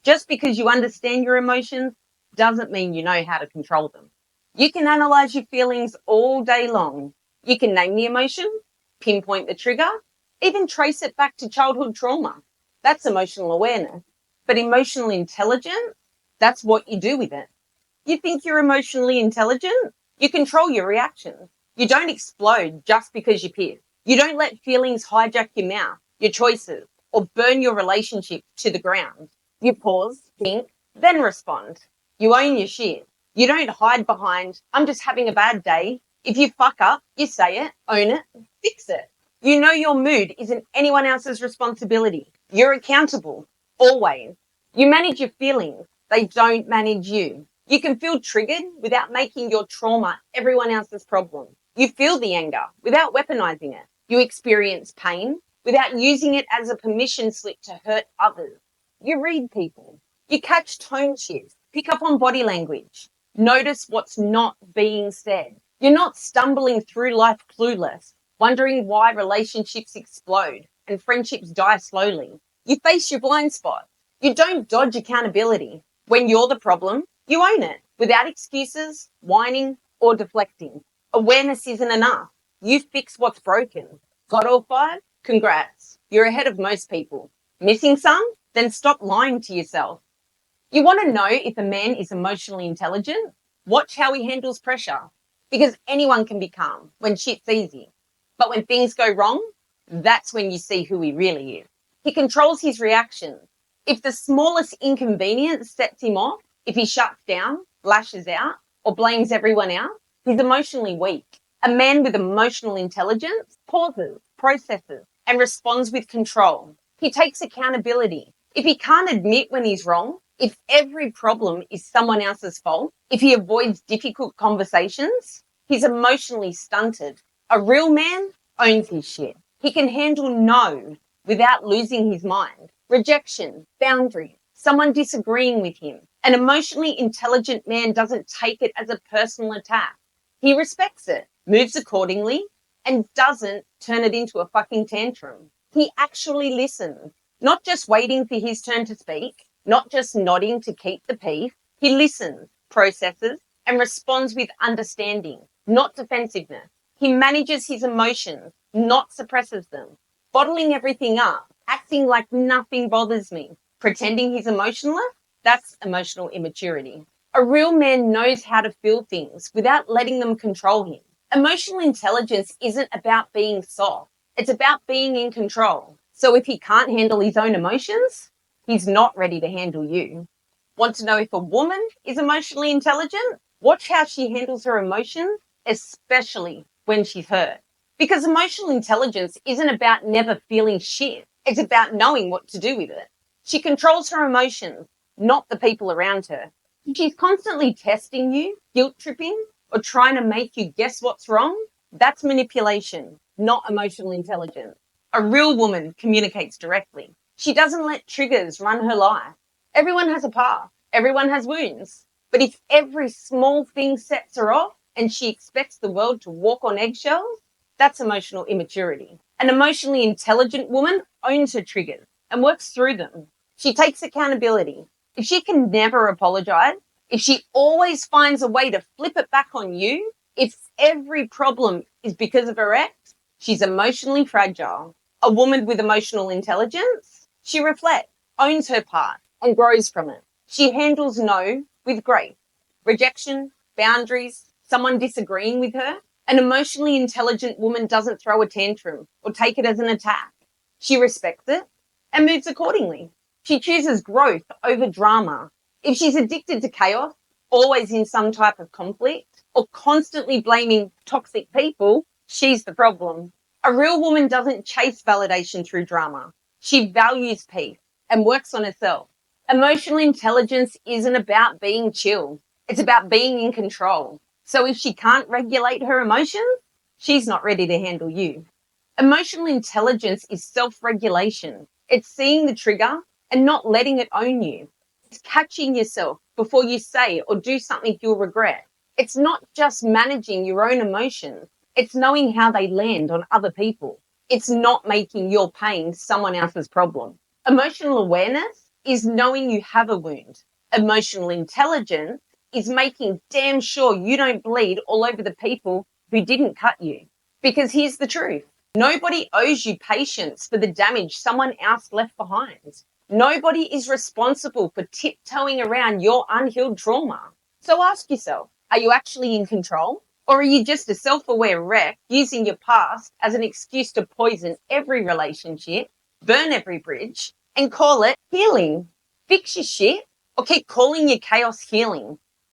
Just because you understand your emotions doesn't mean you know how to control them. You can analyze your feelings all day long. You can name the emotion, pinpoint the trigger, even trace it back to childhood trauma. That's emotional awareness. But emotional intelligence, that's what you do with it. You think you're emotionally intelligent? You control your reactions. You don't explode just because you're pissed. You don't let feelings hijack your mouth, your choices, or burn your relationship to the ground. You pause, think, then respond. You own your shit. You don't hide behind, I'm just having a bad day. If you fuck up, you say it, own it, fix it. You know your mood isn't anyone else's responsibility. You're accountable, always. You manage your feelings. They don't manage you. You can feel triggered without making your trauma everyone else's problem. You feel the anger without weaponizing it. You experience pain without using it as a permission slip to hurt others. You read people. You catch tone shifts. Pick up on body language. Notice what's not being said. You're not stumbling through life clueless, wondering why relationships explode and friendships die slowly. You face your blind spots. You don't dodge accountability. When you're the problem, you own it without excuses, whining, or deflecting. Awareness isn't enough. You fix what's broken. Got all five? Congrats. You're ahead of most people. Missing some? Then stop lying to yourself. You want to know if a man is emotionally intelligent? Watch how he handles pressure. Because anyone can be calm when shit's easy. But when things go wrong, that's when you see who he really is. He controls his reactions. If the smallest inconvenience sets him off, if he shuts down, lashes out, or blames everyone else, he's emotionally weak. A man with emotional intelligence pauses, processes, and responds with control. He takes accountability. If he can't admit when he's wrong, if every problem is someone else's fault, if he avoids difficult conversations, he's emotionally stunted. A real man owns his shit. He can handle no without losing his mind. Rejection, boundaries, someone disagreeing with him. An emotionally intelligent man doesn't take it as a personal attack. He respects it, moves accordingly, and doesn't turn it into a fucking tantrum. He actually listens, not just waiting for his turn to speak, not just nodding to keep the peace. He listens, processes, and responds with understanding, not defensiveness. He manages his emotions, not suppresses them. Bottling everything up, acting like nothing bothers me, pretending he's emotionless, that's emotional immaturity. A real man knows how to feel things without letting them control him. Emotional intelligence isn't about being soft. It's about being in control. So if he can't handle his own emotions, he's not ready to handle you. Want to know if a woman is emotionally intelligent? Watch how she handles her emotions, especially when she's hurt. Because emotional intelligence isn't about never feeling shit. It's about knowing what to do with it. She controls her emotions, not the people around her. If she's constantly testing you, guilt tripping, or trying to make you guess what's wrong, that's manipulation, not emotional intelligence. A real woman communicates directly. She doesn't let triggers run her life. Everyone has a past. Everyone has wounds. But if every small thing sets her off and she expects the world to walk on eggshells, that's emotional immaturity. An emotionally intelligent woman owns her triggers and works through them. She takes accountability. If she can never apologize, if she always finds a way to flip it back on you, if every problem is because of her ex, she's emotionally fragile. A woman with emotional intelligence, she reflects, owns her part, and grows from it. She handles no with grace. Rejection, boundaries, someone disagreeing with her. An emotionally intelligent woman doesn't throw a tantrum or take it as an attack. She respects it and moves accordingly. She chooses growth over drama. If she's addicted to chaos, always in some type of conflict, or constantly blaming toxic people, she's the problem. A real woman doesn't chase validation through drama. She values peace and works on herself. Emotional intelligence isn't about being chill. It's about being in control. So if she can't regulate her emotions, she's not ready to handle you. Emotional intelligence is self-regulation. It's seeing the trigger and not letting it own you. It's catching yourself before you say or do something you'll regret. It's not just managing your own emotions. It's knowing how they land on other people. It's not making your pain someone else's problem. Emotional awareness is knowing you have a wound. Emotional intelligence is making damn sure you don't bleed all over the people who didn't cut you. Because here's the truth. Nobody owes you patience for the damage someone else left behind. Nobody is responsible for tiptoeing around your unhealed trauma. So ask yourself, are you actually in control? Or are you just a self-aware wreck using your past as an excuse to poison every relationship, burn every bridge, and call it healing? Fix your shit or keep calling your chaos healing.